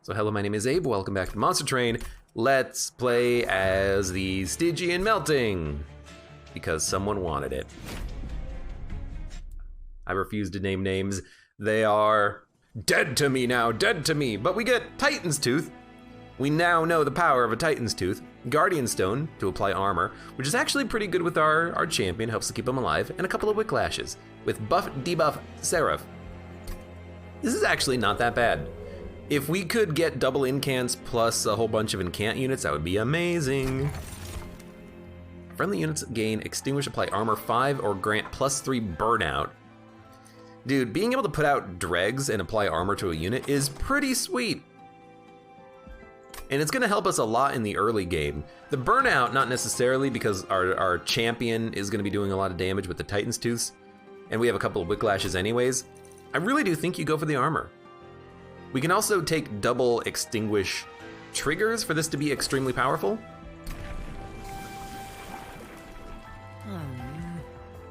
So hello, my name is Abe, welcome back to Monster Train. Let's play as the Stygian Melting, because someone wanted it. I refuse to name names. They are dead to me now, dead to me. But we get Titan's Tooth. We now know the power of a Titan's Tooth. Guardian Stone to apply armor, which is actually pretty good with our champion, helps to keep him alive, and a couple of Whiplashes with buff, debuff, Seraph. This is actually not that bad. If we could get double incants plus a whole bunch of incant units, that would be amazing. Friendly units gain Extinguish, apply armor 5, or grant +3 burnout. Dude, being able to put out dregs and apply armor to a unit is pretty sweet. And it's gonna help us a lot in the early game. The burnout, not necessarily, because our champion is gonna be doing a lot of damage with the Titan's Tooths, and we have a couple of Whiplashes anyways. I really do think you go for the armor. We can also take double extinguish triggers for this to be extremely powerful.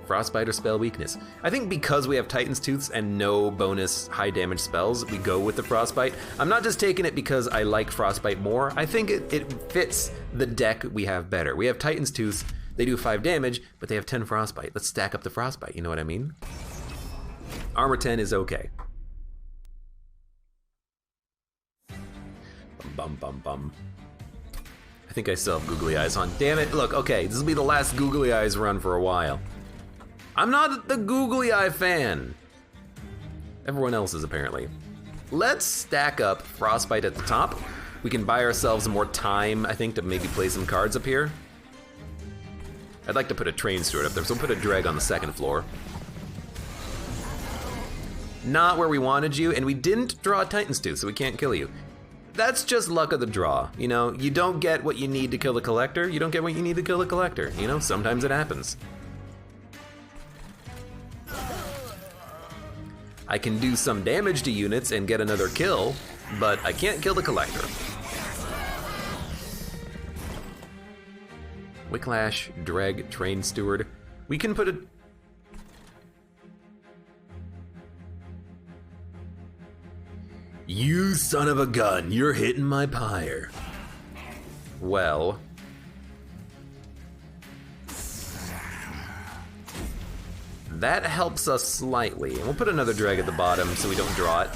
Frostbite or spell weakness. I think because we have Titan's Tooths and no bonus high damage spells, we go with the Frostbite. I'm not just taking it because I like Frostbite more. I think it fits the deck we have better. We have Titan's Tooths, they do 5 damage, but they have 10 Frostbite. Let's stack up the Frostbite, you know what I mean? Armor 10 is okay. Bum, bum, bum. I think I still have googly eyes on. Damn it, look, okay, this will be the last googly eyes run for a while. I'm not the googly eye fan. Everyone else is apparently. Let's stack up Frostbite at the top. We can buy ourselves more time, I think, to maybe play some cards up here. I'd like to put a train steward up there, so we'll put a dreg on the 2nd floor. Not where we wanted you, and we didn't draw a Titan's Tooth, so we can't kill you. That's just luck of the draw, you know? You don't get what you need to kill the Collector, you don't get what you need to kill the Collector, you know? Sometimes it happens. I can do some damage to units and get another kill, but I can't kill the Collector. Whiplash, dreg, train steward. We can put a... You son of a gun, you're hitting my pyre. Well. That helps us slightly. And we'll put another drag at the bottom so we don't draw it.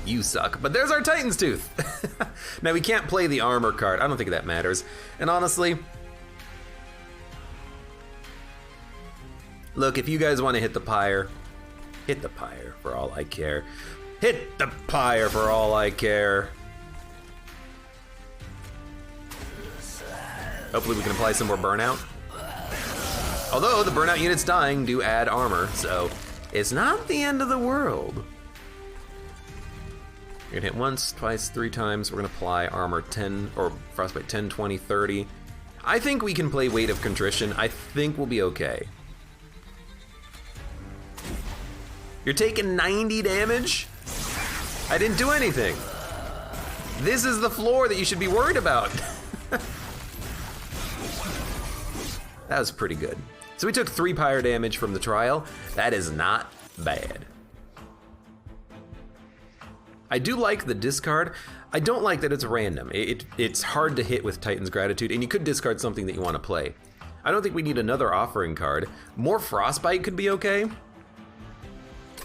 You suck, but there's our Titan's Tooth. Now we can't play the armor card. I don't think that matters. And honestly, look, if you guys want to hit the pyre for all I care. Hit the pyre for all I care. Hopefully we can apply some more burnout. Although the burnout units dying do add armor, so it's not the end of the world. You're gonna hit once, twice, 3 times. We're gonna apply armor 10, or frostbite 10, 20, 30. I think we can play Weight of Contrition. I think we'll be okay. You're taking 90 damage? I didn't do anything. This is the floor that you should be worried about. That was pretty good. So we took 3 pyre damage from the trial. That is not bad. I do like the discard. I don't like that it's random. It's hard to hit with Titan's Gratitude, and you could discard something that you want to play. I don't think we need another offering card. More Frostbite could be okay.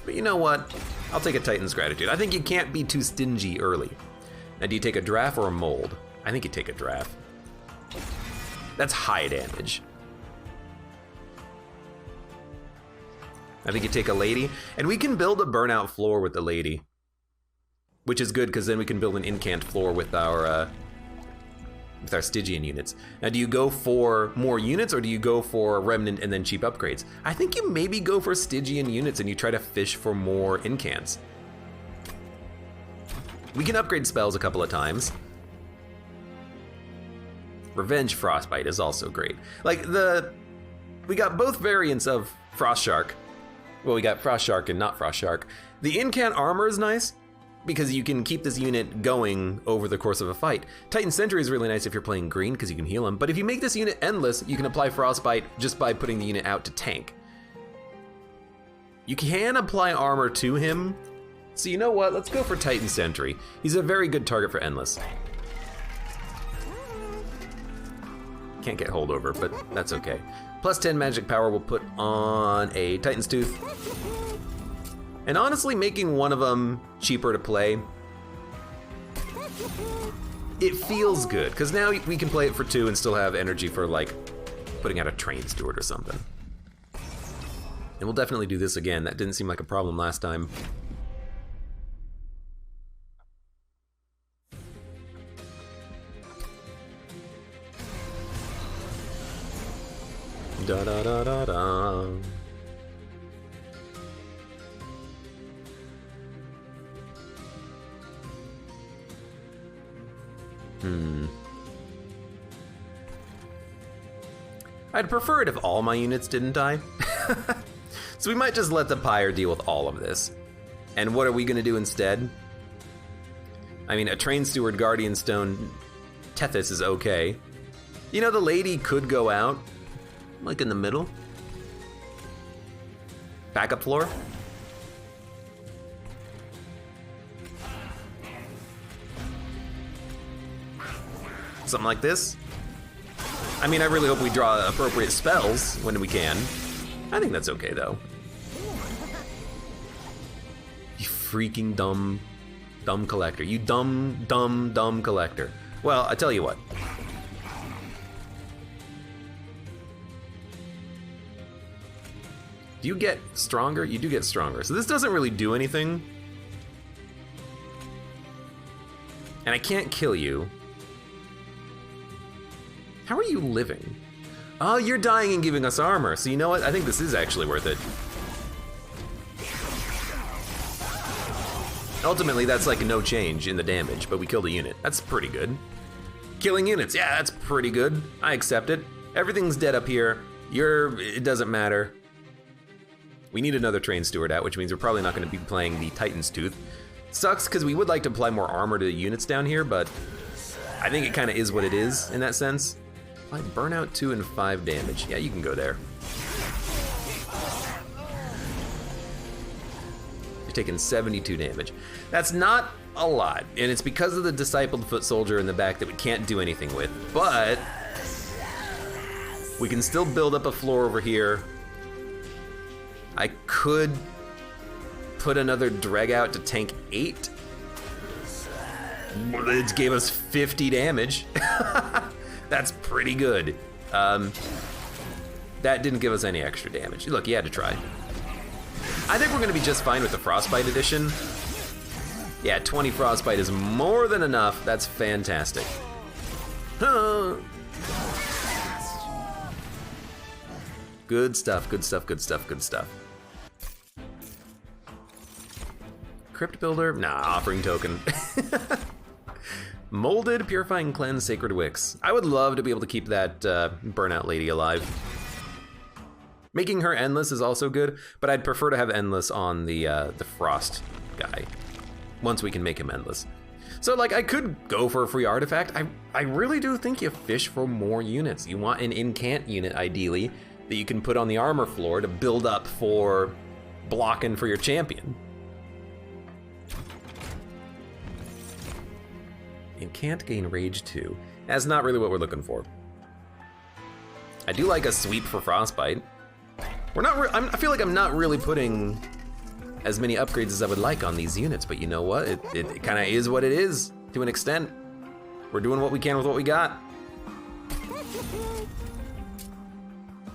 But you know what? I'll take a Titan's Gratitude. I think you can't be too stingy early. Now, do you take a draft or a mold? I think you take a draft. That's high damage. I think you take a lady, and we can build a burnout floor with the lady, which is good because then we can build an incant floor with our Stygian units. Now, do you go for more units or do you go for remnant and then cheap upgrades? I think you maybe go for Stygian units and you try to fish for more incants. We can upgrade spells a couple of times. Revenge Frostbite is also great. Like we got both variants of Frost Shark. Well, we got Frost Shark and not Frost Shark. The incant armor is nice because you can keep this unit going over the course of a fight. Titan Sentry is really nice if you're playing green because you can heal him, but if you make this unit endless, you can apply Frostbite just by putting the unit out to tank. You can apply armor to him. So you know what? Let's go for Titan Sentry. He's a very good target for Endless. Can't get holdover, but that's okay. Plus 10 magic power we'll put on a Titan's Tooth. And honestly, making one of them cheaper to play, it feels good, because now we can play it for 2 and still have energy for, like, putting out a train steward or something. And we'll definitely do this again. That didn't seem like a problem last time. Da da da da da. I'd prefer it if all my units didn't die. So we might just let the Pyre deal with all of this. And what are we gonna do instead? I mean, a Train Steward Guardian Stone Tethys is okay. You know, the lady could go out, like in the middle. Backup floor. Something like this. I mean, I really hope we draw appropriate spells when we can. I think that's okay, though. You freaking dumb collector. You dumb collector. Well, I tell you what. Do you get stronger? You do get stronger. So this doesn't really do anything. And I can't kill you. How are you living? Oh, you're dying and giving us armor. So you know what? I think this is actually worth it. Ultimately, that's like no change in the damage, but we killed a unit. That's pretty good. Killing units, yeah, that's pretty good. I accept it. Everything's dead up here. It doesn't matter. We need another Train Steward out, which means we're probably not going to be playing the Titan's Tooth. Sucks, because we would like to apply more armor to the units down here, but I think it kind of is what it is in that sense. Apply Burnout 2 and 5 damage. Yeah, you can go there. You're taking 72 damage. That's not a lot, and it's because of the Discipled Foot Soldier in the back that we can't do anything with, but we can still build up a floor over here. I could put another Dreg out to tank 8. It gave us 50 damage. That's pretty good. That didn't give us any extra damage. Look, you had to try. I think we're gonna be just fine with the Frostbite edition. Yeah, 20 Frostbite is more than enough. That's fantastic. Good stuff, good stuff, good stuff, good stuff. Crypt Builder? Nah, Offering Token. Molded Purifying Cleanse Sacred Wicks. I would love to be able to keep that Burnout lady alive. Making her Endless is also good, but I'd prefer to have Endless on the Frost guy, once we can make him Endless. So like, I could go for a free artifact. I really do think you fish for more units. You want an incant unit, ideally, that you can put on the armor floor to build up for blocking for your champion. And can't gain Rage 2. That's not really what we're looking for. I do like a sweep for Frostbite. I feel like I'm not really putting as many upgrades as I would like on these units, but you know what? It kind of is what it is, to an extent. We're doing what we can with what we got.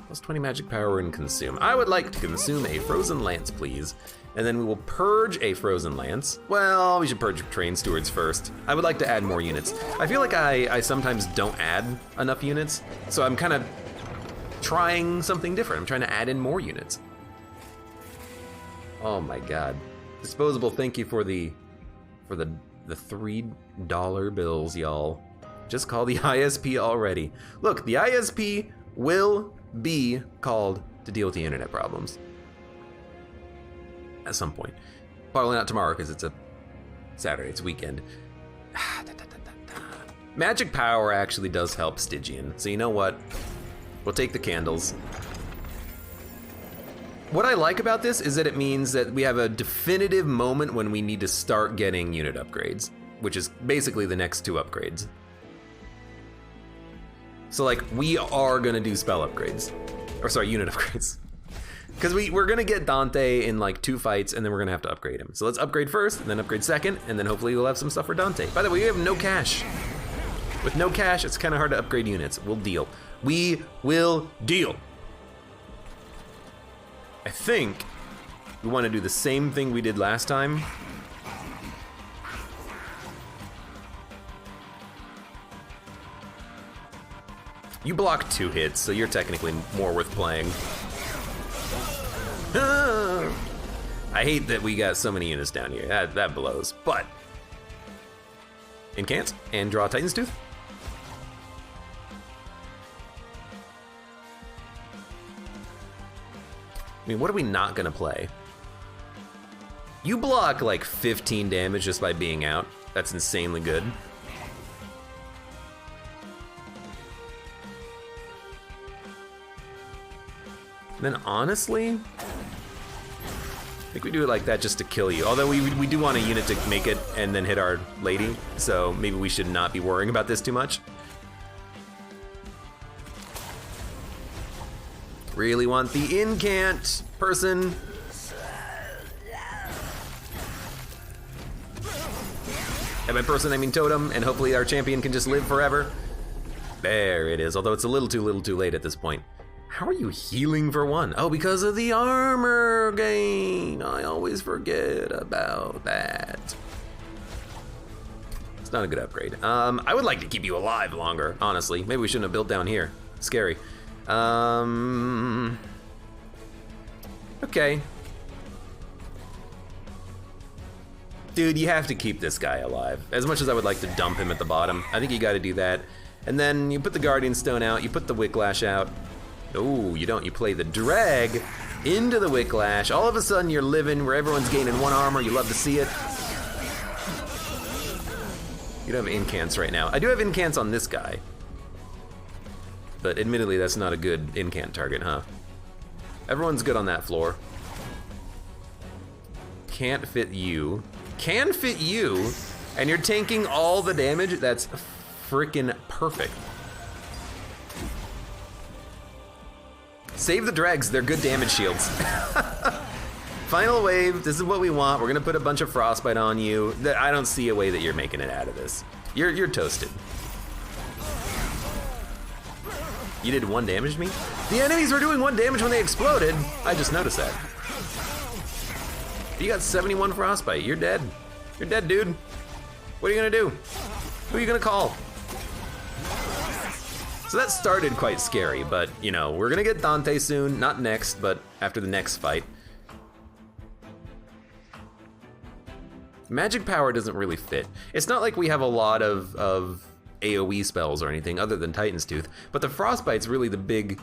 Plus 20 magic power and consume. I would like to consume a Frozen Lance, please. And then we will purge a Frozen Lance. Well, we should purge Train Stewards first. I would like to add more units. I feel like I sometimes don't add enough units, so I'm kind of trying something different. I'm trying to add in more units. Oh my god. Disposable, thank you for the $3 bills, y'all. Just call the ISP already. Look, the ISP will be called to deal with the internet problems. At some point. Probably not tomorrow because it's a Saturday, it's weekend. Magic power actually does help Stygian. So you know what? We'll take the candles. What I like about this is that it means that we have a definitive moment when we need to start getting unit upgrades, which is basically the next 2 upgrades. So like, we are gonna do spell upgrades. Or sorry, unit upgrades. Because we're gonna get Dante in like 2 fights and then we're gonna have to upgrade him. So let's upgrade first, and then upgrade second, and then hopefully we'll have some stuff for Dante. By the way, we have no cash. With no cash, it's kinda hard to upgrade units. We'll deal. We will deal. I think we wanna do the same thing we did last time. You block 2 hits, so you're technically more worth playing. I hate that we got so many units down here. That blows, but incant and draw Titan's Tooth. I mean, what are we not gonna play? You block like 15 damage just by being out. That's insanely good. Then honestly, I think we do it like that just to kill you. Although we do want a unit to make it and then hit our lady, so maybe we should not be worrying about this too much. Really want the incant person. And by person I mean totem, and hopefully our champion can just live forever. There it is, although it's a little too late at this point. How are you healing for 1? Oh, because of the armor gain. I always forget about that. It's not a good upgrade. I would like to keep you alive longer, honestly. Maybe we shouldn't have built down here. Scary. Okay. Dude, you have to keep this guy alive. As much as I would like to dump him at the bottom, I think you gotta do that. And then you put the Guardian Stone out, you put the Wicklash out. Oh, you don't. You play the drag into the Wicklash. All of a sudden, you're living where everyone's gaining 1 armor. You love to see it. You don't have incants right now. I do have incants on this guy. But admittedly, that's not a good incant target, huh? Everyone's good on that floor. Can't fit you. Can fit you, and you're tanking all the damage? That's freaking perfect. Save the dregs, they're good damage shields. Final wave, this is what we want. We're gonna put a bunch of frostbite on you. I don't see a way that you're making it out of this. You're toasted. You did 1 damage to me? The enemies were doing 1 damage when they exploded. I just noticed that. You got 71 frostbite, you're dead. You're dead, dude. What are you gonna do? Who are you gonna call? So that started quite scary, but you know, we're gonna get Dante soon, not next, but after the next fight. Magic power doesn't really fit. It's not like we have a lot of AoE spells or anything other than Titan's Tooth, but the frostbite's really the big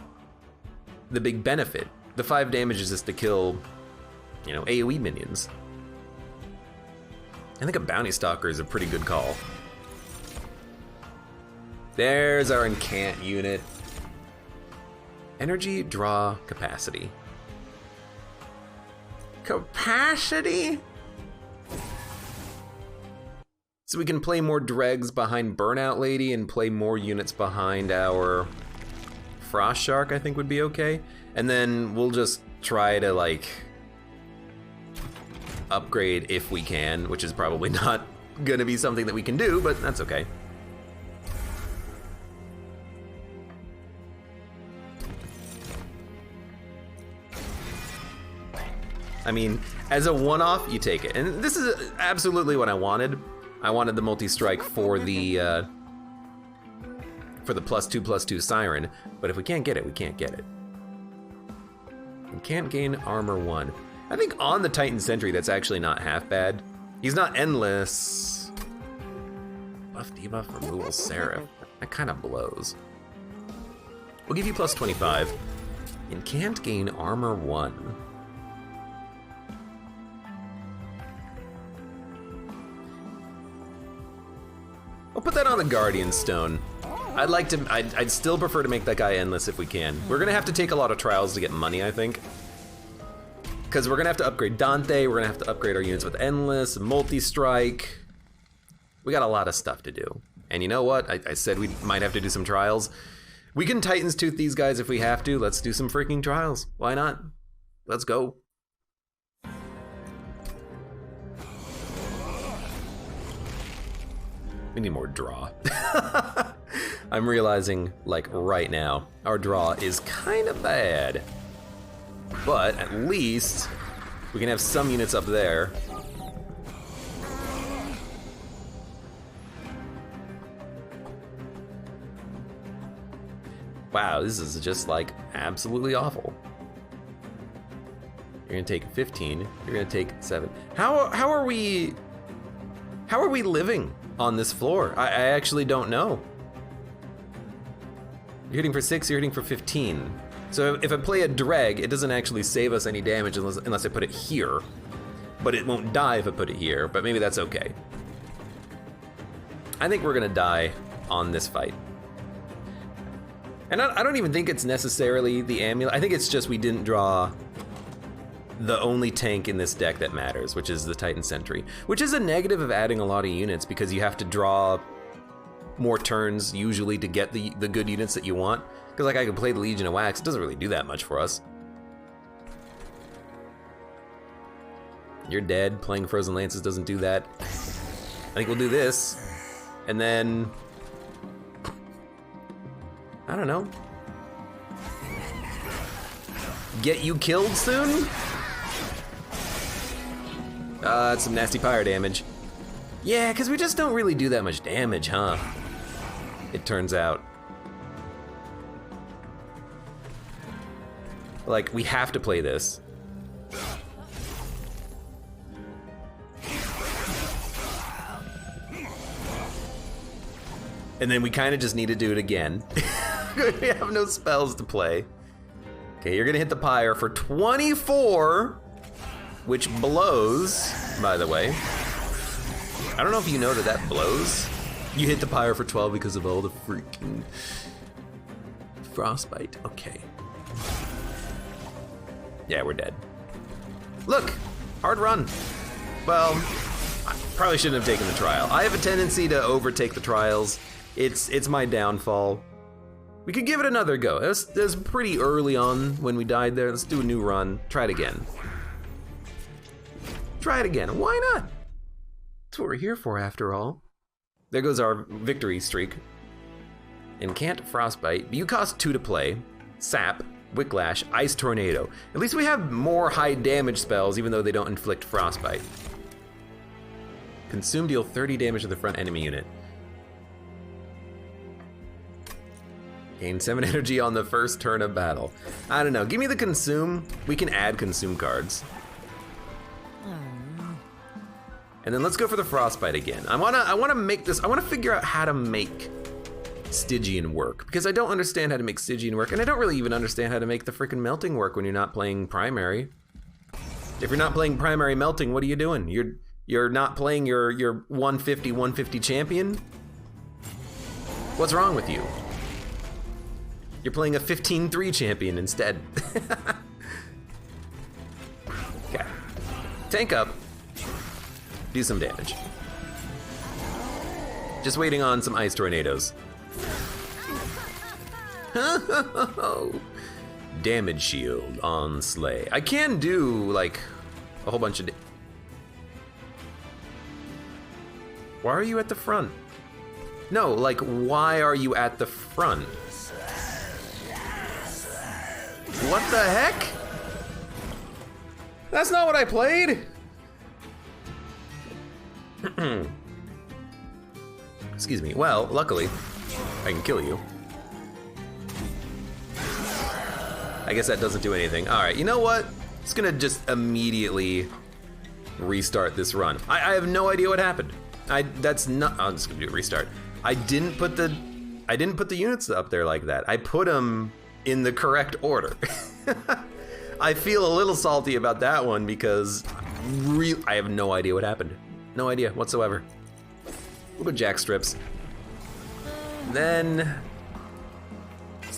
benefit. The 5 damage is just to kill, you know, AoE minions. I think a Bounty Stalker is a pretty good call. There's our incant unit. Energy draw capacity. Capacity? So we can play more dregs behind Burnout Lady and play more units behind our Frost Shark, I think would be okay. And then we'll just try to like upgrade if we can, which is probably not gonna be something that we can do, but that's okay. I mean, as a one-off, you take it. And this is absolutely what I wanted. I wanted the multi-strike for the +2/+2 Siren, but if we can't get it, we can't get it. We can't gain armor 1. I think on the Titan Sentry, that's actually not half bad. He's not endless. Buff debuff removal Seraph. That kind of blows. We'll give you +25. And can't gain armor 1. We'll put that on the Guardian Stone. I'd still prefer to make that guy endless if we can. We're gonna have to take a lot of trials to get money, I think. Because we're gonna have to upgrade Dante, we're gonna have to upgrade our units with Endless, Multi-Strike. We got a lot of stuff to do. And you know what? I said we might have to do some trials. We can Titan's Tooth these guys if we have to. Let's do some freaking trials. Why not? Let's go. We need more draw. I'm realizing, like, right now, our draw is kind of bad. But at least we can have some units up there. Wow, this is just, like, absolutely awful. You're gonna take 15, you're gonna take 7. How are we living on this floor? I actually don't know. You're hitting for 6, you're hitting for 15. So if I play a drag, it doesn't actually save us any damage unless I put it here. But it won't die if I put it here, but maybe that's okay. I think we're gonna die on this fight. And I don't even think it's necessarily the amulet. I think it's just we didn't draw the only tank in this deck that matters, which is the Titan Sentry, which is a negative of adding a lot of units because you have to draw more turns usually to get the good units that you want. Because like I could play the Legion of Wax, it doesn't really do that much for us. You're dead, playing Frozen Lances doesn't do that. I think we'll do this, and then, I don't know. Get you killed soon? That's some nasty pyre damage. Yeah, because we just don't really do that much damage, huh? It turns out. Like, we have to play this. And then we kind of just need to do it again. We have no spells to play. Okay, you're gonna hit the pyre for 24, which blows, by the way. I don't know if you know that blows. You hit the pyre for 12 because of all the freaking frostbite. Okay. Yeah, we're dead. Look, hard run. Well, I probably shouldn't have taken the trial. I have a tendency to overtake the trials. It's my downfall. We could give it another go. It was pretty early on when we died there. Let's do a new run. Try it again. Try it again. Why not? That's what we're here for, after all. There goes our victory streak. Incant Frostbite. You cost 2 to play. Sap, Wicklash, Ice Tornado. At least we have more high damage spells, even though they don't inflict Frostbite. Consume, deal 30 damage to the front enemy unit. Gain 7 energy on the first turn of battle. I don't know, give me the Consume. We can add Consume cards. And then let's go for the Frostbite again. I wanna make this, I wanna figure out how to make Stygian work, because I don't understand how to make Stygian work, and I don't really even understand how to make the freaking melting work when you're not playing primary. If you're not playing primary melting, what are you doing? You're not playing your 150 champion? What's wrong with you? You're playing a 15-3 champion instead. Okay. Tank up. Do some damage. Just waiting on some ice tornadoes. Damage shield on Slay. I can do like a whole bunch of Why are you at the front? No, like, why are you at the front? What the heck? That's not what I played. Excuse me. Well, luckily, I can kill you. I guess that doesn't do anything. All right, you know what? It's gonna just immediately restart this run. I have no idea what happened. That's not. I'm just gonna do a restart. I didn't put the units up there like that. I put them in the correct order. I feel a little salty about that one because I have no idea what happened. No idea whatsoever. We'll go Jack Strips. Then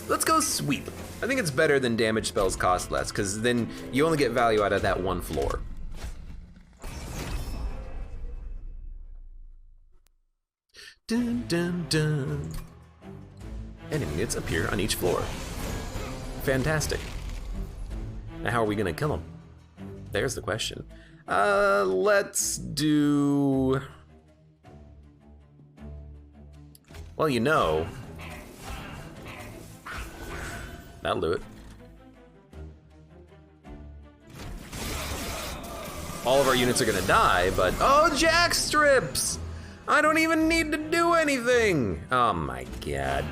let's go Sweep. I think it's better than damage spells cost less, because then you only get value out of that one floor. Dun, dun, dun. Enemy units appear on each floor. Fantastic. Now how are we gonna kill them? There's the question. Let's do... Well, you know... That'll do it. All of our units are gonna die, but... Oh, jack strips! I don't even need to do anything! Oh my god.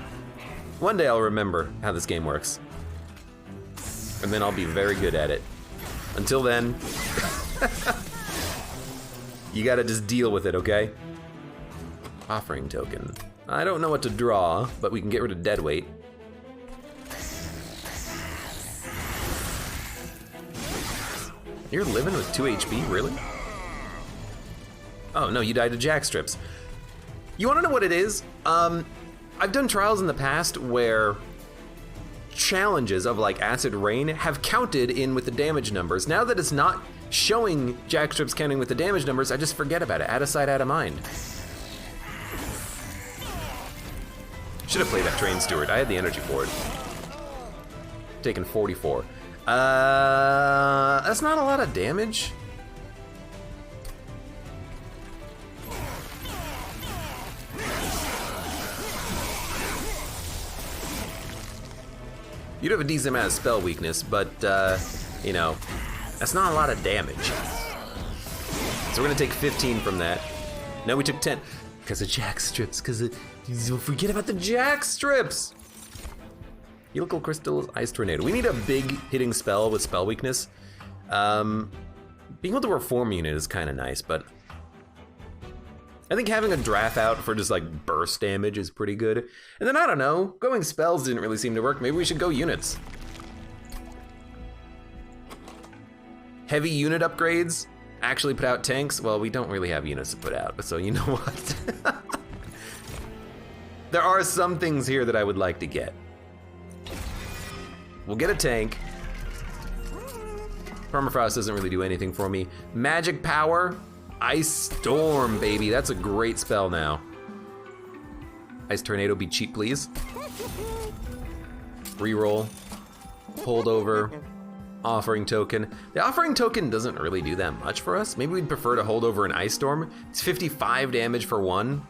One day I'll remember how this game works. And then I'll be very good at it. Until then... you gotta just deal with it, okay? Offering token. I don't know what to draw, but we can get rid of dead weight. You're living with 2 HP, really? Oh no, you died to jack strips. You wanna know what it is? I've done trials in the past where challenges of like acid rain have counted in with the damage numbers. Now that it's not showing jack strips counting with the damage numbers, I just forget about it. Out of sight, out of mind. Should have played that train steward. I had the energy for it. Taken 44. That's not a lot of damage. You do have a decent amount of spell weakness, but, you know, that's not a lot of damage. So we're gonna take 15 from that. No, we took 10. Because of jack strips, forget about the jack strips! Helical crystals, ice tornado. We need a big hitting spell with spell weakness. Being able to reform unit is kind of nice, but I think having a draft out for just like burst damage is pretty good. And then I don't know, going spells didn't really seem to work. Maybe we should go units. Heavy unit upgrades actually put out tanks. Well, we don't really have units to put out, so you know what? There are some things here that I would like to get. We'll get a tank. Permafrost doesn't really do anything for me. Magic power, Ice Storm, baby. That's a great spell now. Ice Tornado, be cheap, please. Reroll, holdover, offering token. The offering token doesn't really do that much for us. Maybe we'd prefer to hold over an Ice Storm. It's 55 damage for 1.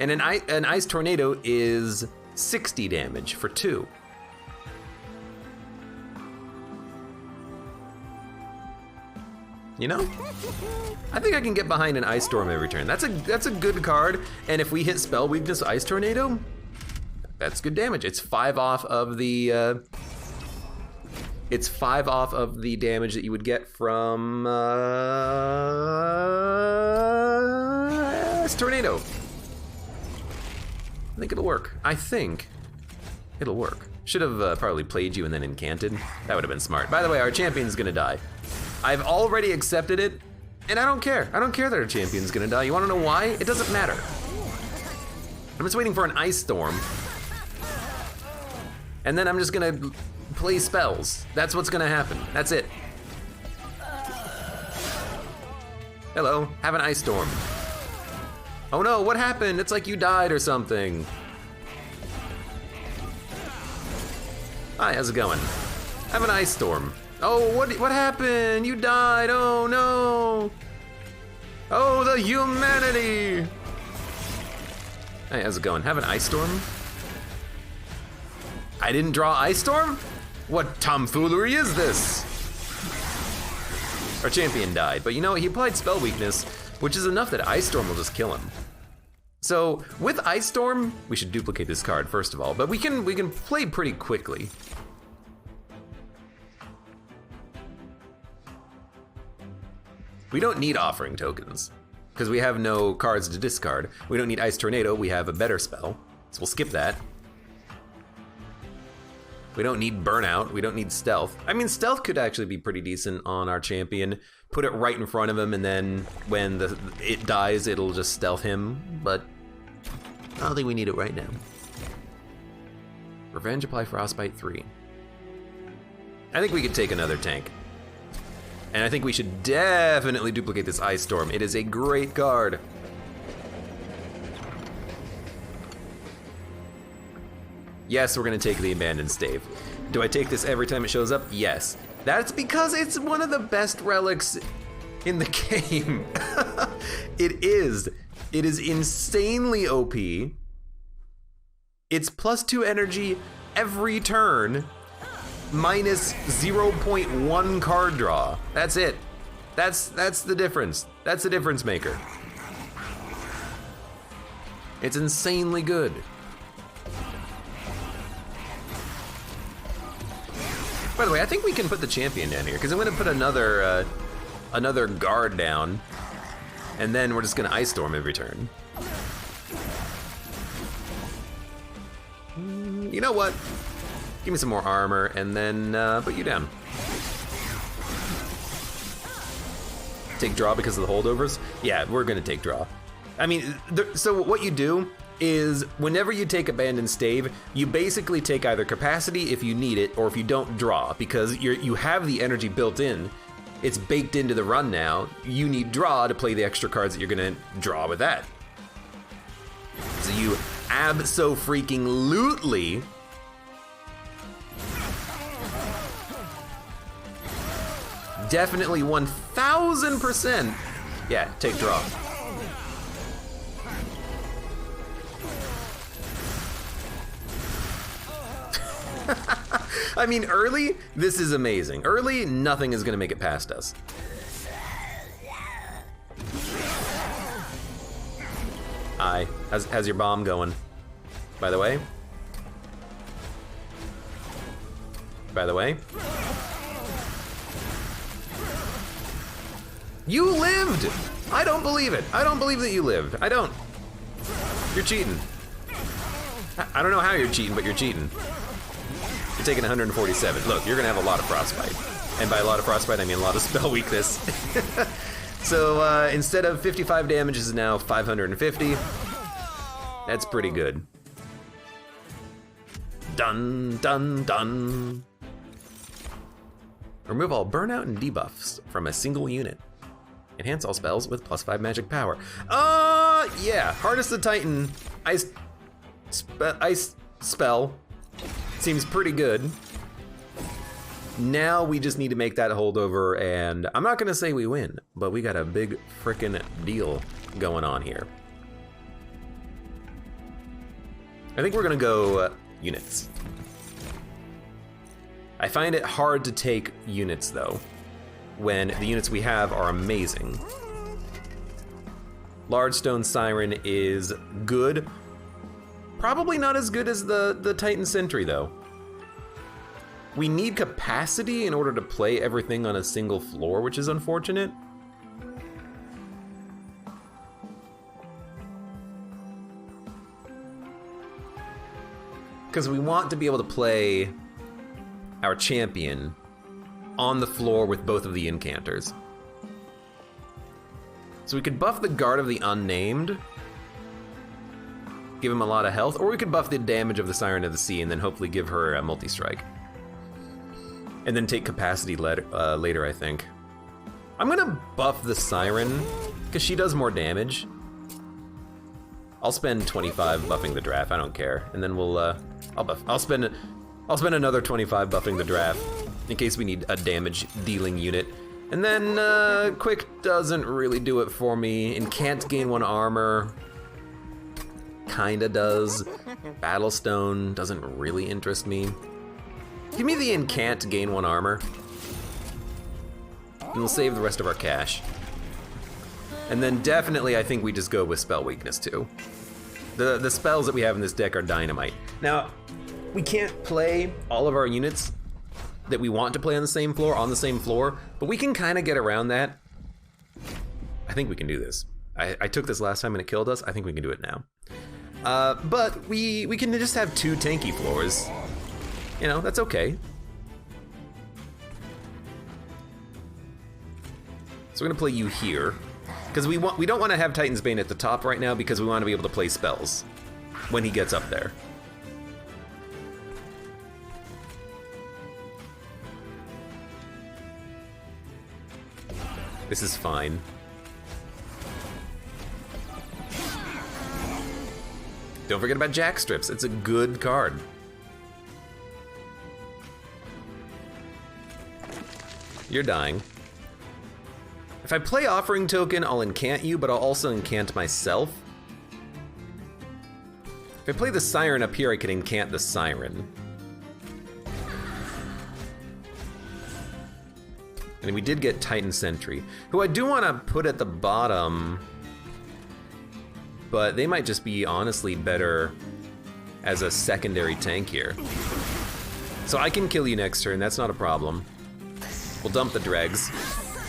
And an Ice Tornado is 60 damage for 2. You know? I think I can get behind an Ice Storm every turn. That's a good card, and if we hit spell weakness Ice Tornado, that's good damage. It's 5 off of the damage that you would get from Ice Tornado. I think it'll work. I think it'll work. Should have probably played you and then incanted. That would have been smart. By the way, our champion's gonna die. I've already accepted it, and I don't care. I don't care that our champion's gonna die. You wanna know why? It doesn't matter. I'm just waiting for an Ice Storm. And then I'm just gonna play spells. That's what's gonna happen. That's it. Hello, have an Ice Storm. Oh no, what happened? It's like you died or something. Hi, how's it going? Have an Ice Storm. Oh, what happened? You died, oh no. Oh, the humanity. Hey, how's it going? Have an Ice Storm? I didn't draw Ice Storm? What tomfoolery is this? Our champion died, but you know, he applied spell weakness, which is enough that Ice Storm will just kill him. So with Ice Storm, we should duplicate this card first of all, but we can play pretty quickly. We don't need offering tokens because we have no cards to discard. We don't need Ice Tornado, we have a better spell, so we'll skip that. We don't need Burnout, we don't need Stealth. I mean, Stealth could actually be pretty decent on our champion. Put it right in front of him, and then when it dies, it'll just stealth him, but I don't think we need it right now. Revenge, apply Frostbite 3. I think we could take another tank. And I think we should definitely duplicate this Ice Storm. It is a great card. Yes, we're gonna take the Abandoned Stave. Do I take this every time it shows up? Yes. That's because it's one of the best relics in the game. It is. It is insanely OP. It's +2 energy every turn, minus 0.1 card draw. That's it. That's the difference. That's the difference maker. It's insanely good. By the way, I think we can put the champion down here, because I'm gonna put another guard down, and then we're just gonna Ice Storm every turn. You know what? Give me some more armor, and then put you down. Take draw because of the holdovers? Yeah, we're gonna take draw. I mean, so what you do is whenever you take Abandoned Stave, you basically take either capacity if you need it, or if you don't, draw, because you have the energy built in. It's baked into the run now. You need draw to play the extra cards that you're gonna draw with that. So you abso-freaking-lutely definitely 1000%, yeah, take draw. I mean, early, this is amazing. Early, nothing is gonna make it past us. Aye, how's your bomb going? By the way? By the way? You lived! I don't believe it. I don't believe that you lived. I don't. You're cheating. I don't know how you're cheating, but you're cheating. You're taking 147. Look, you're gonna have a lot of Frostbite. And by a lot of Frostbite, I mean a lot of spell weakness. So instead of 55 damage, this is now 550. That's pretty good. Done, done, done. Remove all burnout and debuffs from a single unit. Enhance all spells with +5 magic power. Yeah, Harness the Titan, ice spell. Seems pretty good. Now we just need to make that holdover, and I'm not gonna say we win, but we got a big frickin' deal going on here. I think we're gonna go units. I find it hard to take units though, when the units we have are amazing. Large Stone Siren is good. Probably not as good as the Titan Sentry though. We need capacity in order to play everything on a single floor, which is unfortunate. Because we want to be able to play our champion on the floor with both of the incanters. So we could buff the Guard of the Unnamed, give him a lot of health, or we could buff the damage of the Siren of the Sea and then hopefully give her a multi-strike. And then take capacity later, I think. I'm gonna buff the Siren, because she does more damage. I'll spend 25 buffing the draft, I don't care. And then we'll, I'll spend another 25 buffing the draft, in case we need a damage dealing unit. And then, Quick doesn't really do it for me, and can't gain 1 armor. Kinda does. Battlestone doesn't really interest me. Give me the Incant to gain 1 armor. And we'll save the rest of our cash. And then definitely I think we just go with spell weakness too. The spells that we have in this deck are dynamite. Now, we can't play all of our units that we want to play on the same floor, but we can kind of get around that. I think we can do this. I took this last time and it killed us. I think we can do it now. But we can just have 2 tanky floors. You know, that's okay. So we're gonna play you here, because we don't want to have Titan's Bane at the top right now, because we want to be able to play spells when he gets up there. This is fine. Don't forget about Jack Strips. It's a good card. You're dying. If I play Offering Token, I'll incant you, but I'll also incant myself. If I play the Siren up here, I can incant the Siren. And we did get Titan Sentry, who I do want to put at the bottom, but they might just be honestly better as a secondary tank here. So I can kill you next turn, that's not a problem. We'll dump the dregs.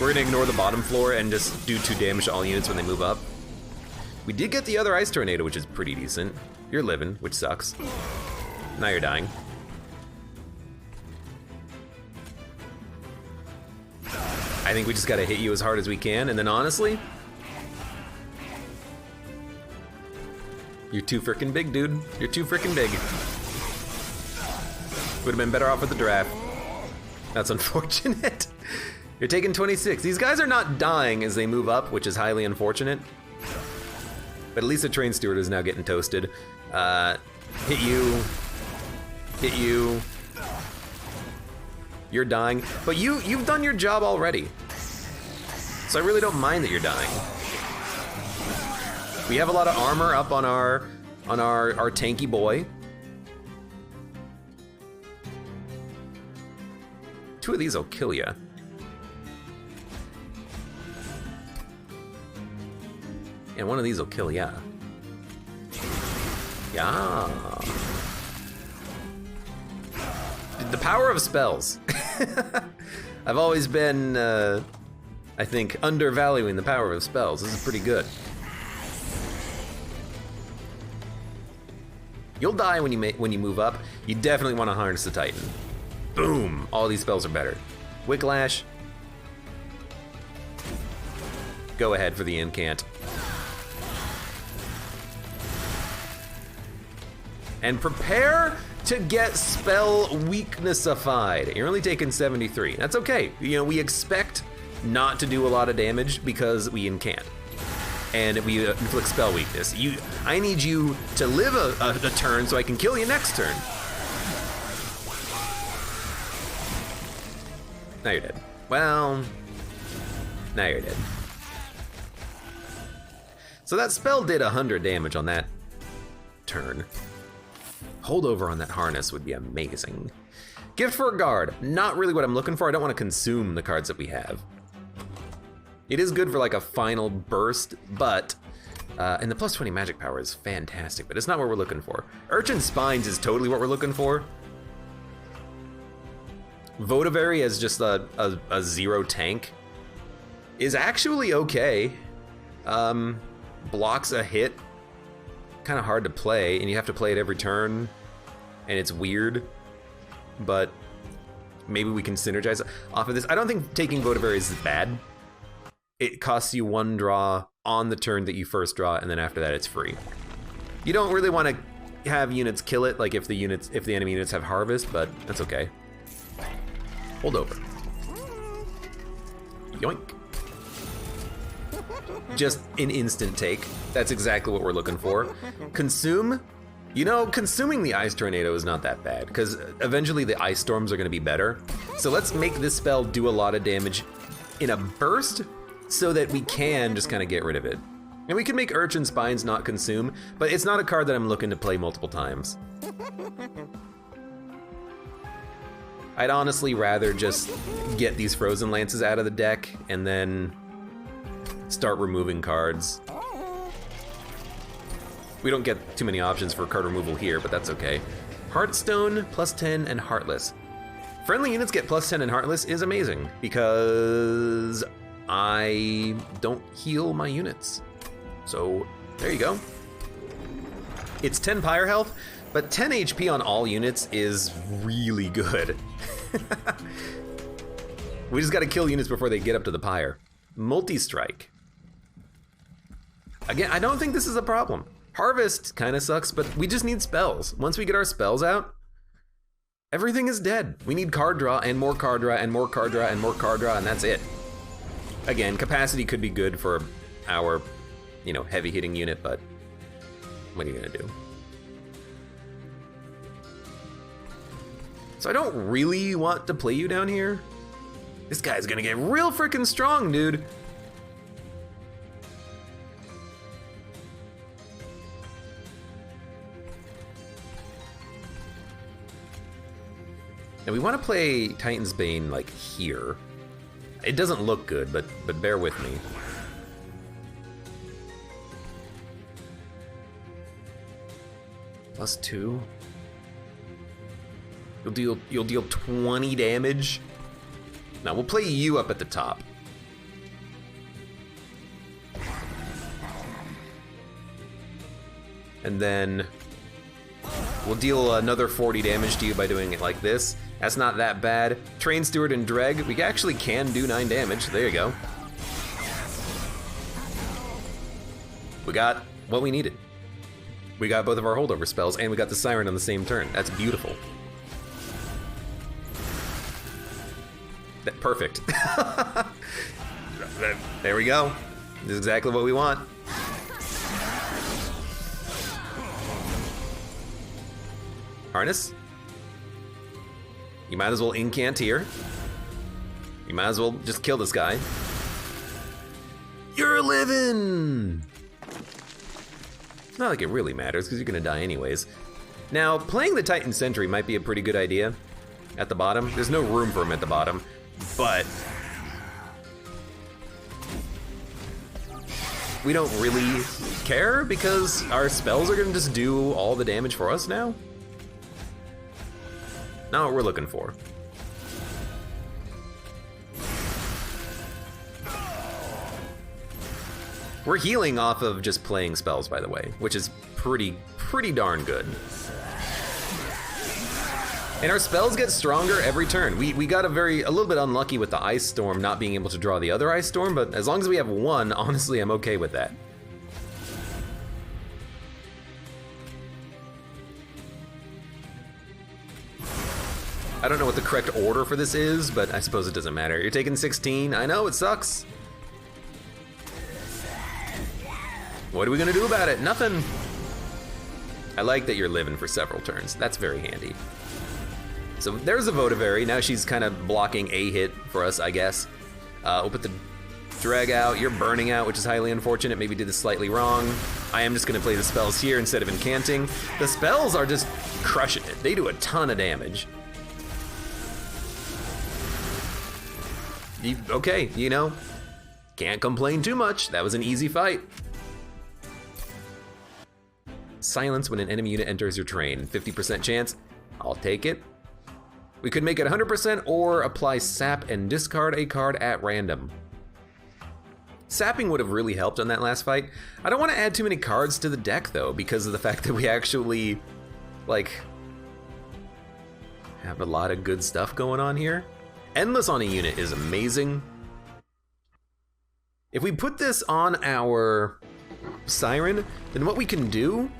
We're gonna ignore the bottom floor and just do 2 damage to all units when they move up. We did get the other Ice Tornado, which is pretty decent. You're living, which sucks. Now you're dying. I think we just gotta hit you as hard as we can, and then honestly, you're too frickin' big, dude. You're too frickin' big. Would've been better off with the draft. That's unfortunate. You're taking 26. These guys are not dying as they move up, which is highly unfortunate. But at least the Train Steward is now getting toasted. Hit you. Hit you. You're dying. But you've done your job already. So I really don't mind that you're dying. We have a lot of armor up on our tanky boy. 2 of these will kill ya. And 1 of these will kill ya. Yeah. The power of spells. I've always been, I think, undervaluing the power of spells. This is pretty good. You'll die when you move up. You definitely want to harness the Titan. Boom! All these spells are better. Wicklash. Go ahead for the incant. And prepare to get spell weaknessified. You're only taking 73. That's okay. You know, we expect not to do a lot of damage because we incant. And we inflict spell weakness. I need you to live a turn so I can kill you next turn. Now you're dead. Well, now you're dead. So that spell did 100 damage on that turn. Holdover on that harness would be amazing. Gift for a guard, not really what I'm looking for. I don't want to consume the cards that we have. It is good for like a final burst, but, and the plus 20 magic power is fantastic, but it's not what we're looking for. Urchin Spines is totally what we're looking for. Votavary as just a 0 tank is actually okay. Blocks a hit, kind of hard to play, and you have to play it every turn, and it's weird, but maybe we can synergize off of this. I don't think taking Votavary is bad. It costs you 1 draw on the turn that you first draw, and then after that it's free. You don't really want to have units kill it, like if the enemy units have Harvest, but that's okay. Hold over. Yoink. Just an instant take. That's exactly what we're looking for. Consume. You know, consuming the Ice Tornado is not that bad, because eventually the Ice Storms are going to be better. So let's make this spell do a lot of damage in a burst, so that we can just kind of get rid of it. And we can make Urchin Spines not consume, but it's not a card that I'm looking to play multiple times. I'd honestly rather just get these Frozen Lances out of the deck and then start removing cards. We don't get too many options for card removal here, but that's okay. Heartstone, +10, and Heartless. Friendly units get +10 and Heartless is amazing, because I don't heal my units. So, there you go. It's 10 Pyre health, but 10 HP on all units is really good. We just gotta kill units before they get up to the Pyre. Multi-strike. Again, I don't think this is a problem. Harvest kinda sucks, but we just need spells. Once we get our spells out, everything is dead. We need card draw and more card draw and more card draw and more card draw, and that's it. Again, capacity could be good for our, you know, heavy hitting unit, but what are you gonna do? So I don't really want to play you down here. This guy's gonna get real freaking strong, dude. And we want to play Titan's Bane like here. It doesn't look good, but bear with me. +2. You'll deal 20 damage. Now we'll play you up at the top. And then we'll deal another 40 damage to you by doing it like this. That's not that bad. Train Steward and Dreg, we actually can do 9 damage. There you go. We got what we needed. We got both of our holdover spells, and we got the Siren on the same turn. That's beautiful. Perfect. There we go. This is exactly what we want. Harness. You might as well incant here. You might as well just kill this guy. You're living! It's not like it really matters, because you're gonna die anyways. Now, playing the Titan Sentry might be a pretty good idea at the bottom. There's no room for him at the bottom, but we don't really care because our spells are gonna just do all the damage for us now. Not what we're looking for. We're healing off of just playing spells, by the way, which is pretty darn good. And our spells get stronger every turn. We got a little bit unlucky with the Ice Storm not being able to draw the other Ice Storm, but as long as we have one, honestly, I'm okay with that. I don't know what the correct order for this is, but I suppose it doesn't matter. You're taking 16. I know, it sucks. What are we gonna do about it? Nothing. I like that you're living for several turns. That's very handy. So there's a Votavary. Now she's kind of blocking a hit for us, I guess. We'll put the Drag out. You're burning out, which is highly unfortunate. Maybe did this slightly wrong. I am just gonna play the spells here instead of incanting. The spells are just crushing it. They do a ton of damage. Okay, you know, can't complain too much. That was an easy fight. Silence when an enemy unit enters your train. 50% chance. I'll take it. We could make it 100% or apply sap and discard a card at random. Sapping would have really helped on that last fight. I don't want to add too many cards to the deck though, because of the fact that we actually, like, have a lot of good stuff going on here. Endless on a unit is amazing. If we put this on our Siren, then what we can do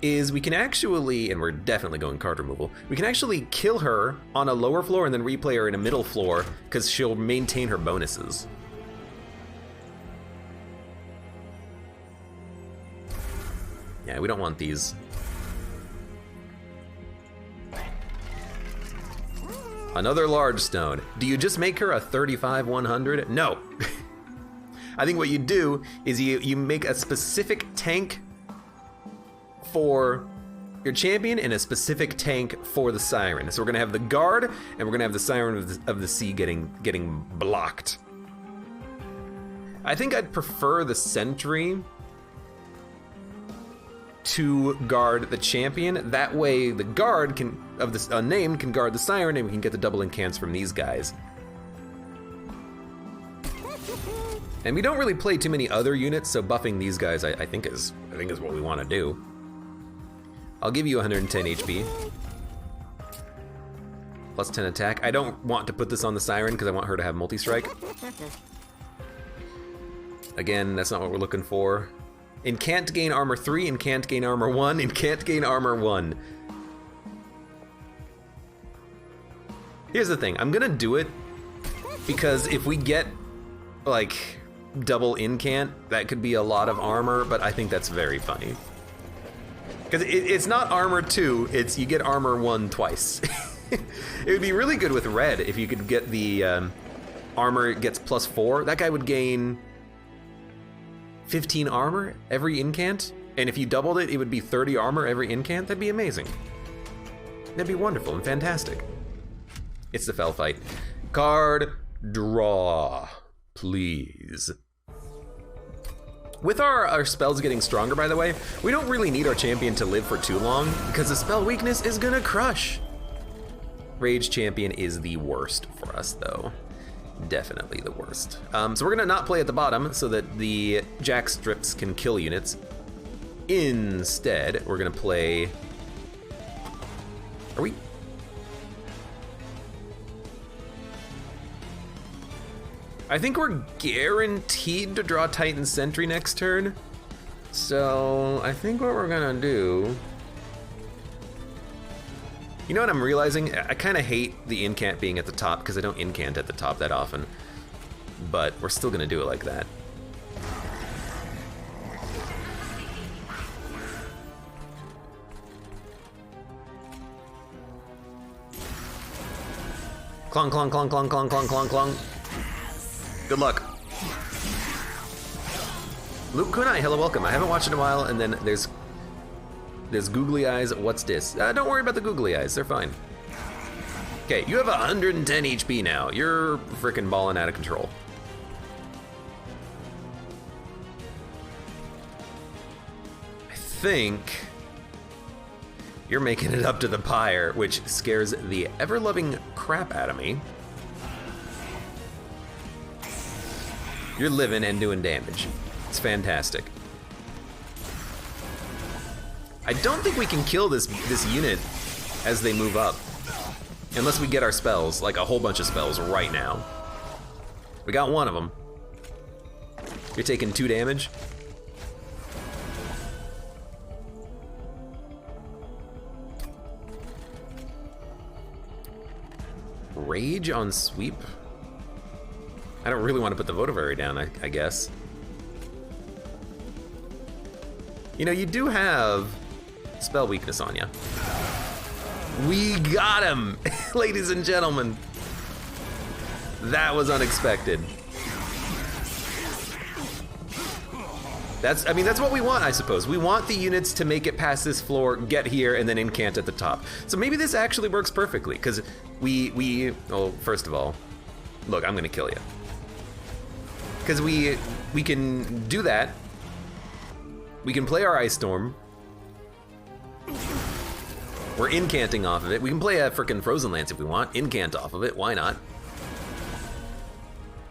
is we can actually, and we're definitely going card removal, we can actually kill her on a lower floor and then replay her in a middle floor because she'll maintain her bonuses. Yeah, we don't want these. Another large stone. Do you just make her a 35-100? No. I think what you do is you make a specific tank for your champion and a specific tank for the Siren. So we're gonna have the guard and we're gonna have the Siren of the Sea getting blocked. I think I'd prefer the Sentry to guard the champion. That way the guard of this unnamed can guard the Siren and we can get the double incants from these guys. And we don't really play too many other units, so buffing these guys I think is what we want to do. I'll give you 110 HP. Plus 10 attack. I don't want to put this on the Siren because I want her to have multi-strike. Again, that's not what we're looking for. Incant gain armor 3, incant gain armor 1, incant gain armor 1. Here's the thing, I'm gonna do it because if we get like, double incant, that could be a lot of armor, but I think that's very funny. Because it's not armor 2, it's you get armor 1 twice. It would be really good with red if you could get the armor gets +4. That guy would gain 15 armor every incant, and if you doubled it, it would be 30 armor every incant. That'd be amazing. That'd be wonderful and fantastic. It's the Fell fight. Card draw, please. With our spells getting stronger, by the way, we don't really need our champion to live for too long because the spell weakness is gonna crush. Rage champion is the worst for us though. Definitely the worst. So we're gonna not play at the bottom so that the jack strips can kill units. Instead, we're gonna play, are we? I think we're guaranteed to draw Titan Sentry next turn. So I think what we're gonna do, you know what I'm realizing? I kind of hate the incant being at the top because I don't incant at the top that often, but we're still gonna do it like that. Clong, clong, clong, clong, clong, clong, clong, clong. Good luck. Luke Kunai, hello, welcome. I haven't watched in a while, and then there's googly eyes. What's this? Don't worry about the googly eyes, they're fine. Okay, you have 110 HP now. You're freaking balling out of control. I think you're making it up to the pyre, which scares the ever-loving crap out of me. You're living and doing damage. It's fantastic. I don't think we can kill this unit as they move up. Unless we get our spells, like a whole bunch of spells right now. We got one of them. You're taking 2 damage. Rage on sweep? I don't really want to put the Votavary down, I guess. You know, you do have spell weakness on you. We got him, ladies and gentlemen. That was unexpected. I mean, that's what we want, I suppose. We want the units to make it past this floor, get here, and then incant at the top. So maybe this actually works perfectly, because well, first of all, look, I'm gonna kill you. Because we can do that. We can play our Ice Storm. We're incanting off of it. We can play a frickin' Frozen Lance if we want. Incant off of it, why not?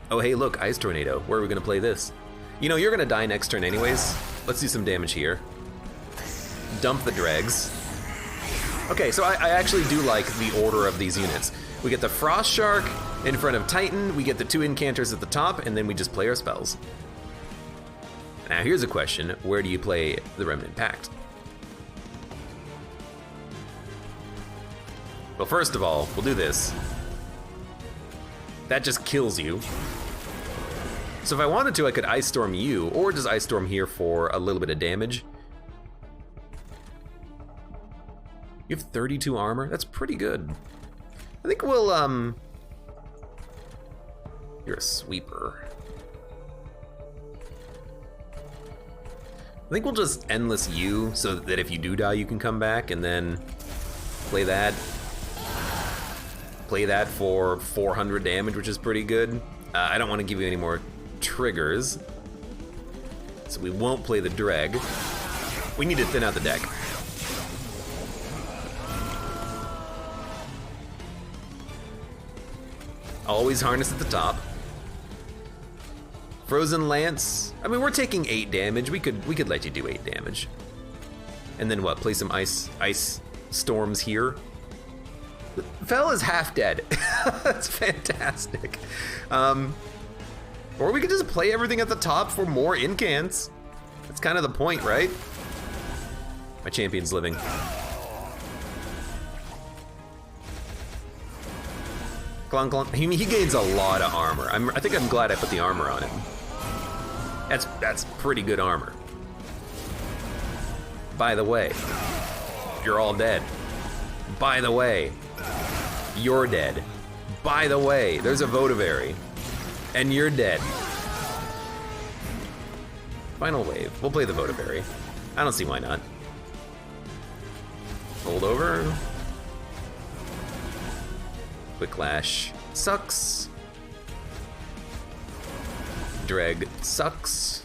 Oh hey, look, Ice Tornado. Where are we gonna play this? You know, you're gonna die next turn anyways. Let's do some damage here. Dump the dregs. Okay, so I actually do like the order of these units. We get the Frost Shark in front of Titan, we get the 2 incanters at the top, and then we just play our spells. Now here's a question, where do you play the Remnant Pact? Well, first of all, we'll do this. That just kills you. So if I wanted to, I could Ice Storm you, or just Ice Storm here for a little bit of damage. You have 32 armor? That's pretty good. I think we'll, you're a sweeper. I think we'll just Endless you, so that if you do die, you can come back, and then play that. Play that for 400 damage, which is pretty good. I don't want to give you any more triggers, so we won't play the Dreg. We need to thin out the deck. Always harness at the top. Frozen Lance. I mean, we're taking 8 damage. We could let you do 8 damage. And then what? Play some ice storms here. Fel is half dead. That's fantastic. Or we could just play everything at the top for more incants. That's kind of the point, right? My champion's living. Clunk, clunk. He gains a lot of armor. I think I'm glad I put the armor on him. That's pretty good armor. By the way, you're all dead. By the way, you're dead. By the way, there's a Votavary, and you're dead. Final wave. We'll play the Votavary. I don't see why not. Hold over. Quick sucks. Dreg sucks.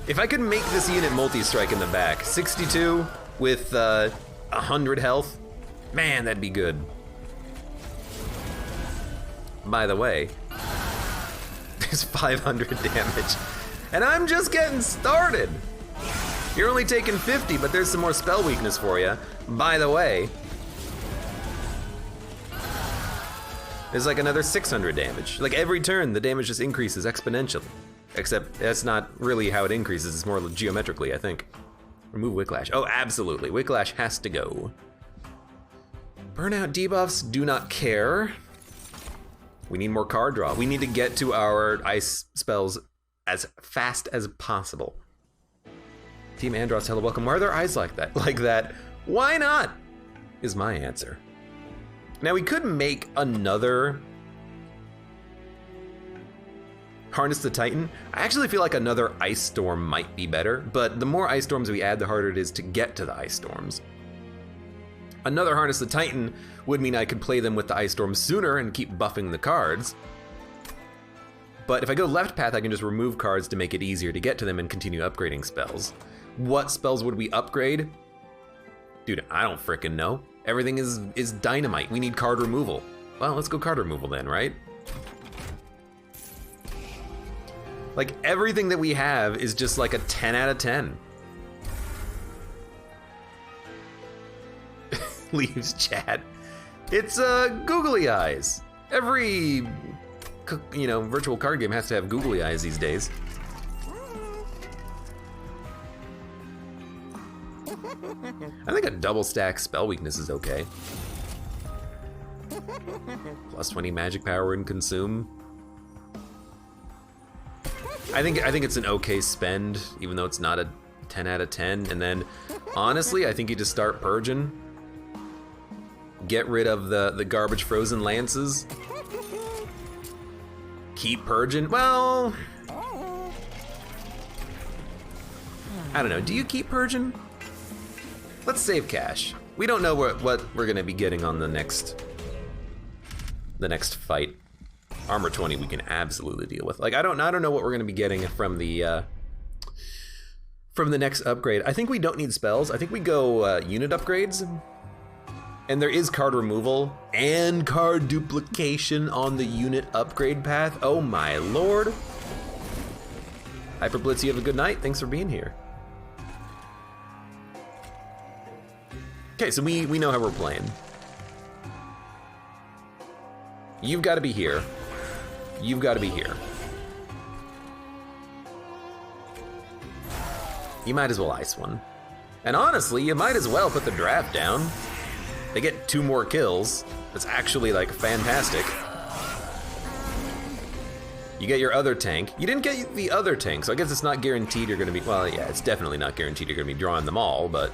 If I could make this unit multi-strike in the back, 62 with 100 health, man, that'd be good. By the way, there's 500 damage, and I'm just getting started. You're only taking 50, but there's some more spell weakness for you. By the way, there's like another 600 damage. Like every turn, the damage just increases exponentially. Except that's not really how it increases, it's more geometrically, I think. Remove Wicklash. Oh, absolutely, Wicklash has to go. Burnout debuffs, do not care. We need more card draw. We need to get to our ice spells as fast as possible. Team Andros, hello, welcome. Why are their eyes like that? Like that? Why not? Is my answer. Now we could make another Harness the Titan. I actually feel like another Ice Storm might be better, but the more Ice Storms we add, the harder it is to get to the Ice Storms. Another Harness the Titan would mean I could play them with the Ice Storm sooner and keep buffing the cards. But if I go left path, I can just remove cards to make it easier to get to them and continue upgrading spells. What spells would we upgrade? Dude, I don't frickin' know. Everything is dynamite. We need card removal. Well, let's go card removal then, right? Like everything that we have is just like a 10 out of 10. Leaves chat. It's googly eyes. Every, you know, virtual card game has to have googly eyes these days. I think a double stack spell weakness is okay. Plus 20 magic power and consume. I think it's an okay spend, even though it's not a 10 out of 10. And then, honestly, I think you just start purging. Get rid of the garbage frozen lances. Keep purging. Well, I don't know. Do you keep purging? Let's save cash. We don't know what we're gonna be getting on the next fight. Armor 20 we can absolutely deal with. Like I don't know what we're gonna be getting from the next upgrade. I think we don't need spells. I think we go unit upgrades. And there is card removal and card duplication on the unit upgrade path. Oh my lord. Hyperblitz, you have a good night. Thanks for being here. Okay, so we know how we're playing. You've got to be here. You've got to be here. You might as well ice one. And honestly, you might as well put the draft down. They get 2 more kills. That's actually like fantastic. You get your other tank. You didn't get the other tank, so I guess it's not guaranteed you're gonna be, well, yeah, it's definitely not guaranteed you're gonna be drawing them all, but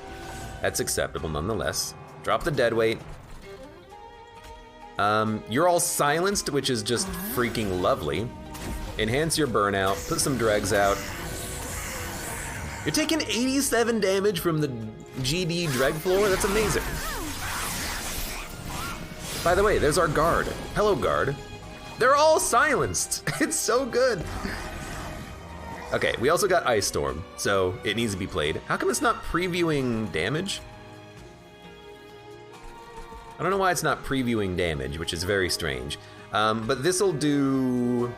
that's acceptable nonetheless. Drop the dead weight. You're all silenced, which is just freaking lovely. Enhance your burnout, put some dregs out. You're taking 87 damage from the GD dreg floor, that's amazing. By the way, there's our guard. Hello, guard. They're all silenced. It's so good. Okay, we also got Ice Storm, so it needs to be played. How come it's not previewing damage? I don't know why it's not previewing damage, which is very strange. But this'll do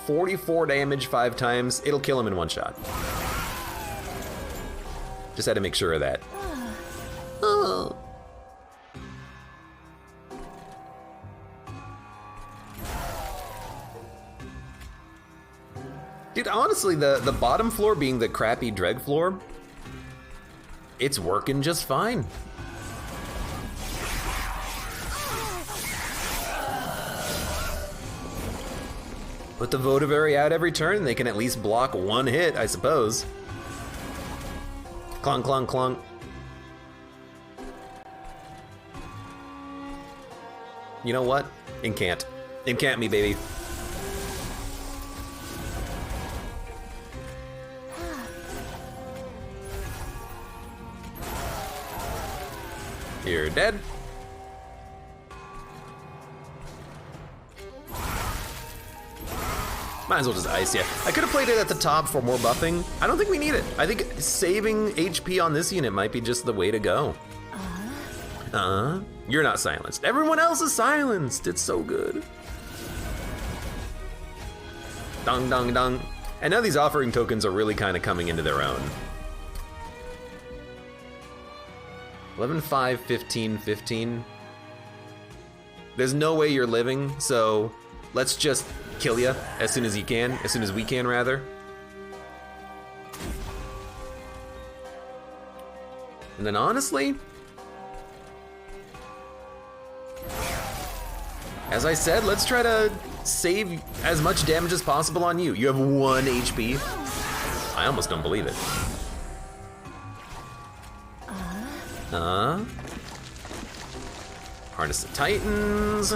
44 damage 5 times. It'll kill him in 1 shot. Just had to make sure of that. Oh. Dude, honestly, the bottom floor being the crappy dreg floor, it's working just fine. Put the Votavary out every turn, and they can at least block one hit, I suppose. Clunk, clunk, clunk. You know what? Incant. Incant me, baby. You're dead. Might as well just ice you. I could have played it at the top for more buffing. I don't think we need it. I think saving HP on this unit might be just the way to go. You're not silenced. Everyone else is silenced. It's so good. Dong, dong, dong. And now these offering tokens are really kind of coming into their own. 11, 5, 15, 15. There's no way you're living, so let's just kill you as soon as you can, as soon as we can, rather. And then honestly, as I said, let's try to save as much damage as possible on you. You have 1 HP. I almost don't believe it. Harness the Titans.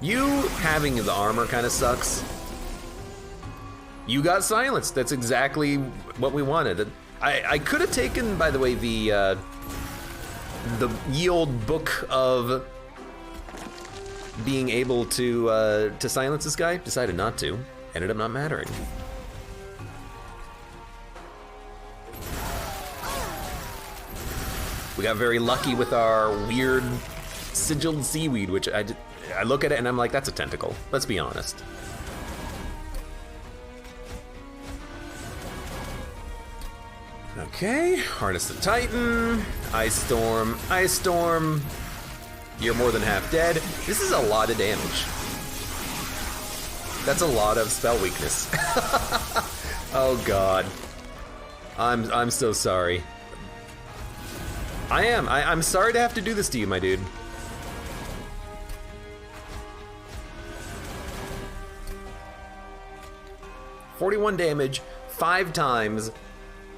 You having the armor kind of sucks. You got silenced. That's exactly what we wanted. I could have taken, by the way, the ye old book of being able to silence this guy. Decided not to. Ended up not mattering. We got very lucky with our weird sigilled seaweed, which I look at it and I'm like, that's a tentacle. Let's be honest. Okay, harness the Titan, Ice Storm, Ice Storm. You're more than half dead. This is a lot of damage. That's a lot of spell weakness. Oh God. I'm so sorry. I'm sorry to have to do this to you, my dude. $41 damage, 5 times,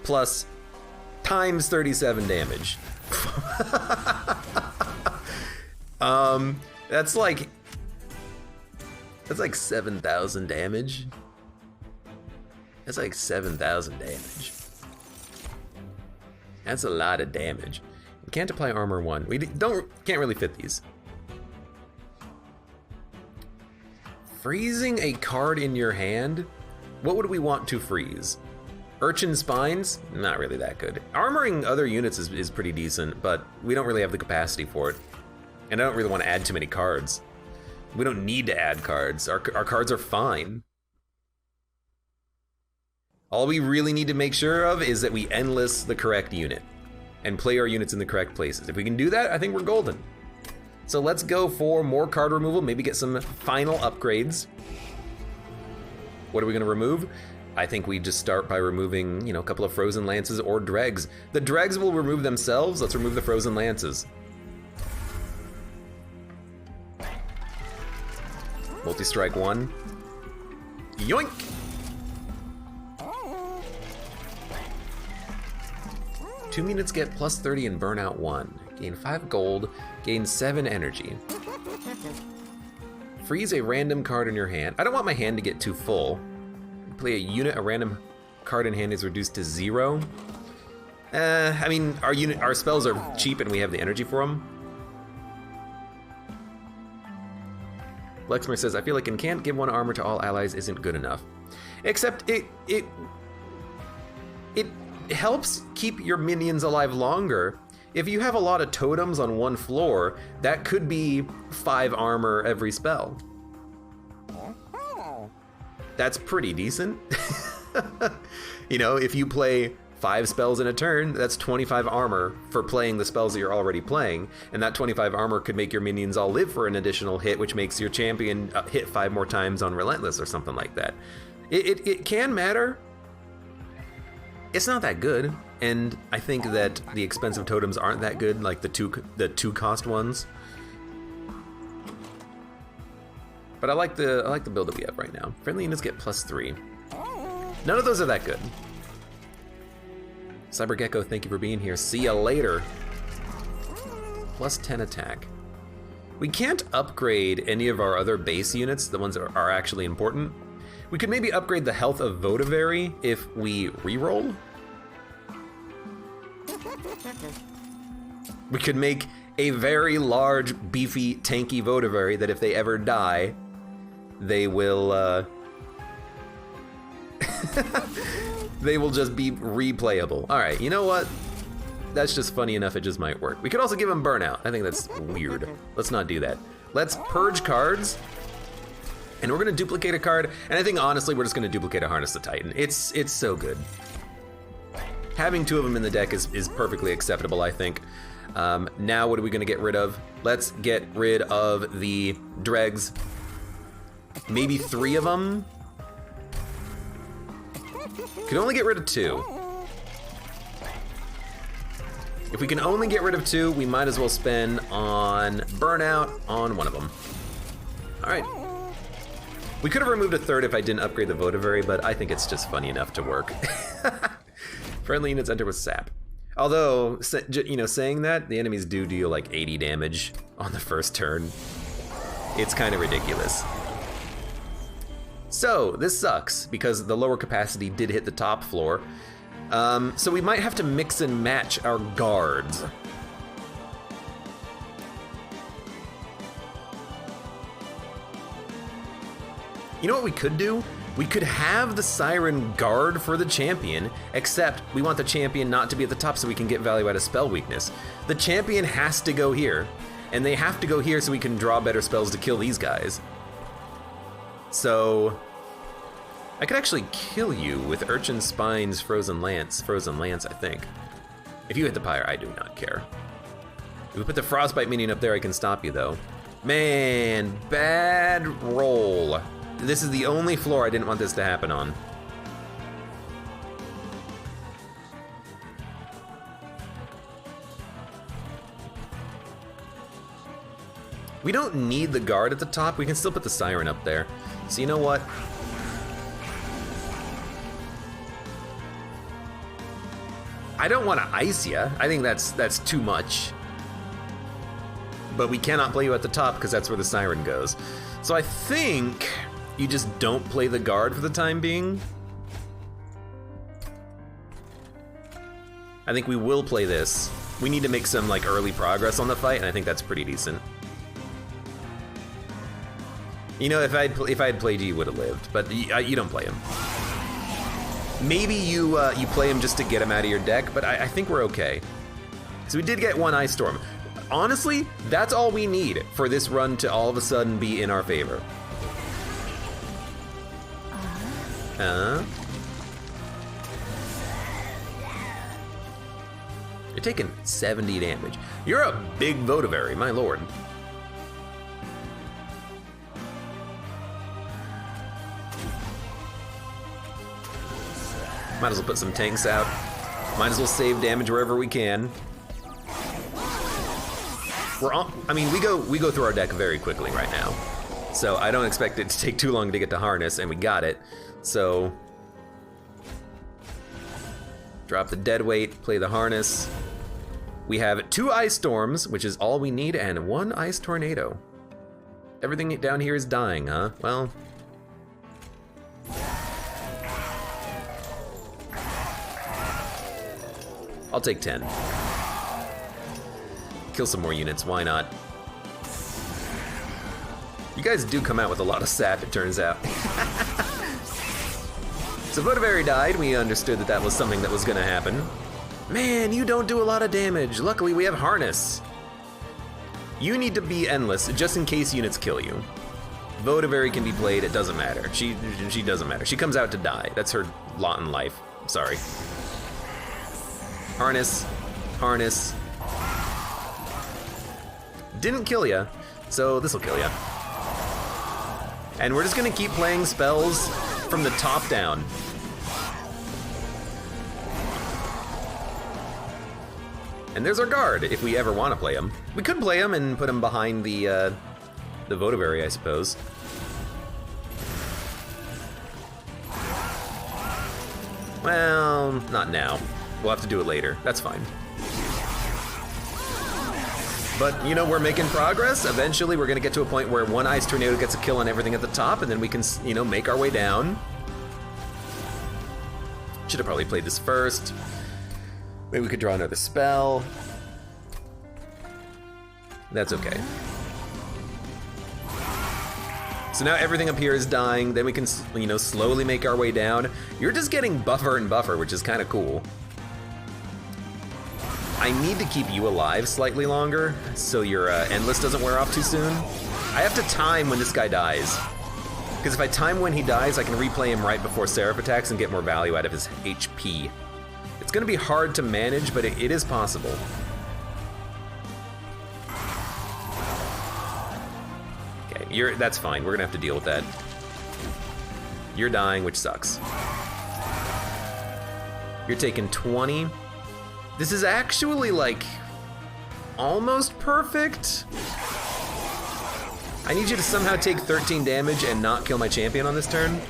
plus times 37 damage. That's like 7,000 damage. That's like 7,000 damage. That's a lot of damage. We can't apply armor 1. We can't really fit these. Freezing a card in your hand? What would we want to freeze? Urchin Spines? Not really that good. Armoring other units is pretty decent, but we don't really have the capacity for it. And I don't really want to add too many cards. We don't need to add cards. Our cards are fine. All we really need to make sure of is that we endless the correct unit and play our units in the correct places. If we can do that, I think we're golden. So let's go for more card removal, maybe get some final upgrades. What are we gonna remove? I think we just start by removing, a couple of Frozen Lances or Dregs. The Dregs will remove themselves. Let's remove the Frozen Lances. Multi-strike 1. Yoink! Two units get plus 30 and burn out 1. Gain 5 gold, gain 7 energy. Freeze a random card in your hand. I don't want my hand to get too full. Play a unit, a random card in hand is reduced to 0. I mean, our spells are cheap and we have the energy for them. Lexmer says, I feel like Incant give 1 armor to all allies isn't good enough. Except it helps keep your minions alive longer. If you have a lot of totems on one floor, that could be 5 armor every spell. That's pretty decent. If you play 5 spells in a turn, that's 25 armor for playing the spells that you're already playing, and that 25 armor could make your minions all live for an additional hit, which makes your champion hit 5 more times on Relentless or something like that. It can matter. It's not that good, and I think that the expensive totems aren't that good, like the two cost ones. But I like the build that we have right now. Friendly units get +3. None of those are that good. Cybergecko, thank you for being here. See ya later. +10 attack. We can't upgrade any of our other base units, the ones that are actually important. We could maybe upgrade the health of Votivary if we reroll. We could make a very large, beefy, tanky Votivary that if they ever die, they will, they will just be replayable. All right, you know what? That's just funny enough, it just might work. We could also give him Burnout. I think that's weird. Let's not do that. Let's purge cards, and we're gonna duplicate a card, and I think honestly, we're just gonna duplicate a Harness the Titan. It's so good. Having 2 of them in the deck is perfectly acceptable, I think. Now what are we gonna get rid of? Let's get rid of the dregs. Maybe 3 of them. Can only get rid of 2. If we can only get rid of 2, we might as well spend on Burnout on 1 of them. All right. We could have removed a 3rd if I didn't upgrade the Votivary, but I think it's just funny enough to work. Friendly units enter with sap. Although, you know, saying that, the enemies do deal like 80 damage on the first turn. It's kind of ridiculous. So, this sucks, because the lower capacity did hit the top floor. So we might have to mix and match our guards. You know what we could do? We could have the Siren guard for the champion, except we want the champion not to be at the top so we can get value out of spell weakness. The champion has to go here, and they have to go here so we can draw better spells to kill these guys. So I could actually kill you with Urchin Spine's Frozen Lance, I think. If you hit the pyre, I do not care. If we put the Frostbite minion up there, I can stop you though. Man, bad roll. This is the only floor I didn't want this to happen on. We don't need the guard at the top, we can still put the Siren up there. So you know what? I don't want to ice you. I think that's too much. But we cannot play you at the top because that's where the Siren goes. So I think you just don't play the guard for the time being. I think we will play this. We need to make some like early progress on the fight, and I think that's pretty decent. You know, if I had played you, you would have lived, but you don't play him. Maybe you play him just to get him out of your deck, but I think we're okay. So we did get 1 Ice Storm. Honestly, that's all we need for this run to all of a sudden be in our favor. You're taking 70 damage. You're a big Votivary, my lord. Might as well put some tanks out. Might as well save damage wherever we can. I mean, we go through our deck very quickly right now. So I don't expect it to take too long to get to Harness, and we got it. So drop the Deadweight, play the Harness. We have 2 Ice Storms, which is all we need, and 1 Ice Tornado. Everything down here is dying, huh? Well, I'll take 10. Kill some more units, why not? You guys do come out with a lot of sap, it turns out. So Votivary died, we understood that that was something that was gonna happen. Man, you don't do a lot of damage. Luckily we have Harness. You need to be endless, just in case units kill you. Votivary can be played, it doesn't matter. She doesn't matter. She comes out to die. That's her lot in life. Sorry. Harness, harness. Didn't kill ya, so this'll kill ya. And we're just gonna keep playing spells from the top down. And there's our guard, if we ever want to play him. We could play him and put him behind the Votavary, I suppose. Well, not now. We'll have to do it later. That's fine. But, you know, we're making progress. Eventually, we're going to get to a point where one Ice Tornado gets a kill on everything at the top, and then we can, you know, make our way down. Should have probably played this first. Maybe we could draw another spell. That's okay. So now everything up here is dying. Then we can, you know, slowly make our way down. You're just getting buffer and buffer, which is kind of cool. I need to keep you alive slightly longer so your Endless doesn't wear off too soon. I have to time when this guy dies. Because if I time when he dies, I can replay him right before Seraph attacks and get more value out of his HP. It's gonna be hard to manage, but it is possible. Okay, that's fine. We're gonna have to deal with that. You're dying, which sucks. You're taking 20. This is actually, like, almost perfect. I need you to somehow take 13 damage and not kill my champion on this turn.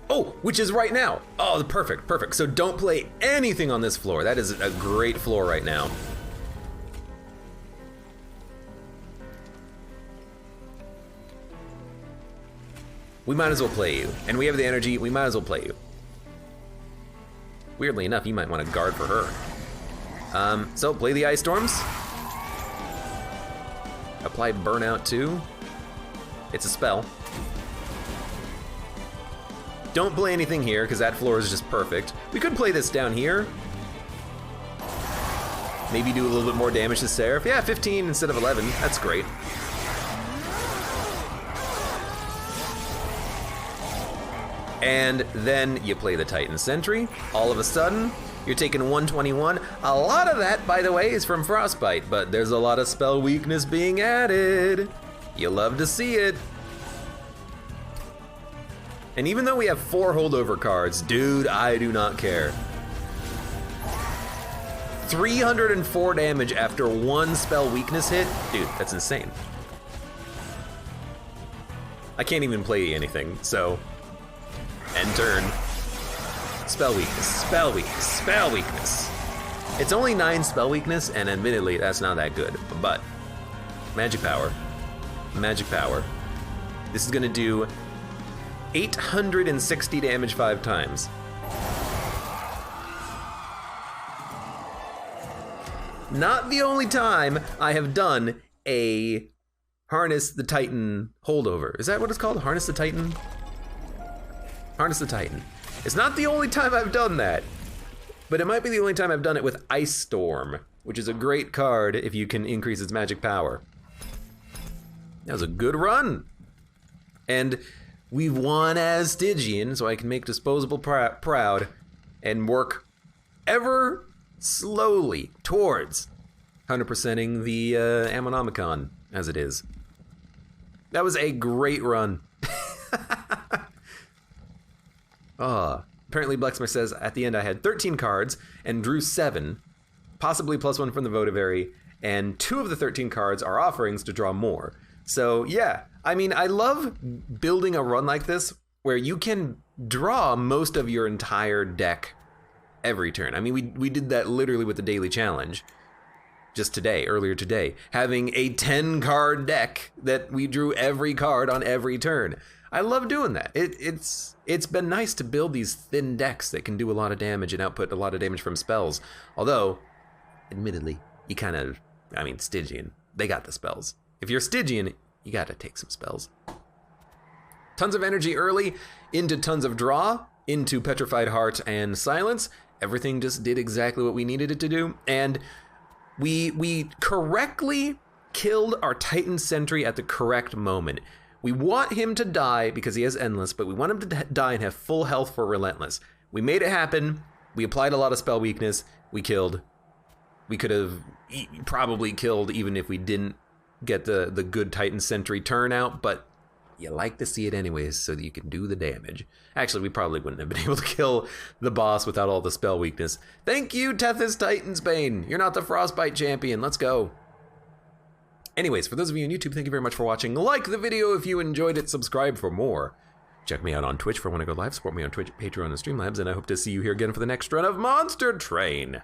Oh, which is right now. Oh, perfect, perfect. So don't play anything on this floor. That is a great floor right now. We might as well play you. And we have the energy, we might as well play you. Weirdly enough, you might want to guard for her. So play the Ice Storms. Apply Burnout too. It's a spell. Don't play anything here, because that floor is just perfect. We could play this down here. Maybe do a little bit more damage to Seraph. Yeah, 15 instead of 11. That's great. And then you play the Titan Sentry. All of a sudden, you're taking 121. A lot of that, by the way, is from Frostbite, but there's a lot of spell weakness being added. You love to see it. And even though we have 4 holdover cards, dude, I do not care. 304 damage after 1 spell weakness hit? Dude, that's insane. I can't even play anything, so... End turn. Spell weakness, spell weakness, spell weakness. It's only 9 spell weakness, and admittedly, that's not that good, but... Magic power. Magic power. This is gonna do 860 damage 5 times. Not the only time I have done a Harness the Titan holdover. Is that what it's called? Harness the Titan? Harness the Titan. It's not the only time I've done that, but it might be the only time I've done it with Ice Storm, which is a great card if you can increase its magic power. That was a good run. And we've won as Stygian, so I can make Disposable proud and work ever slowly towards 100%ing the Ammonomicon as it is. That was a great run. Apparently Blexmer says at the end I had 13 cards and drew 7, possibly +1 from the Votavary, and 2 of the 13 cards are offerings to draw more. So yeah, I mean, I love building a run like this where you can draw most of your entire deck every turn. I mean, we did that literally with the daily challenge just today, earlier today, having a 10 card deck that we drew every card on every turn. I love doing that. It's been nice to build these thin decks that can do a lot of damage and output a lot of damage from spells. Although, admittedly, you kind of, I mean, Stygian, they got the spells. If you're Stygian, you gotta take some spells. Tons of energy early, into tons of draw, into Petrified Heart and Silence. Everything just did exactly what we needed it to do. And we correctly killed our Titan Sentry at the correct moment. We want him to die because he has Endless, but we want him to die and have full health for Relentless. We made it happen. We applied a lot of spell weakness. We killed. We could have probably killed even if we didn't get the good Titan Sentry turnout, but you like to see it anyways so that you can do the damage. Actually, we probably wouldn't have been able to kill the boss without all the spell weakness. Thank you, Tethys Titansbane. You're not the Frostbite champion. Let's go. Anyways, for those of you on YouTube, thank you very much for watching. Like the video if you enjoyed it. Subscribe for more. Check me out on Twitch for when I go live. Support me on Twitch, Patreon, and Streamlabs. And I hope to see you here again for the next run of Monster Train.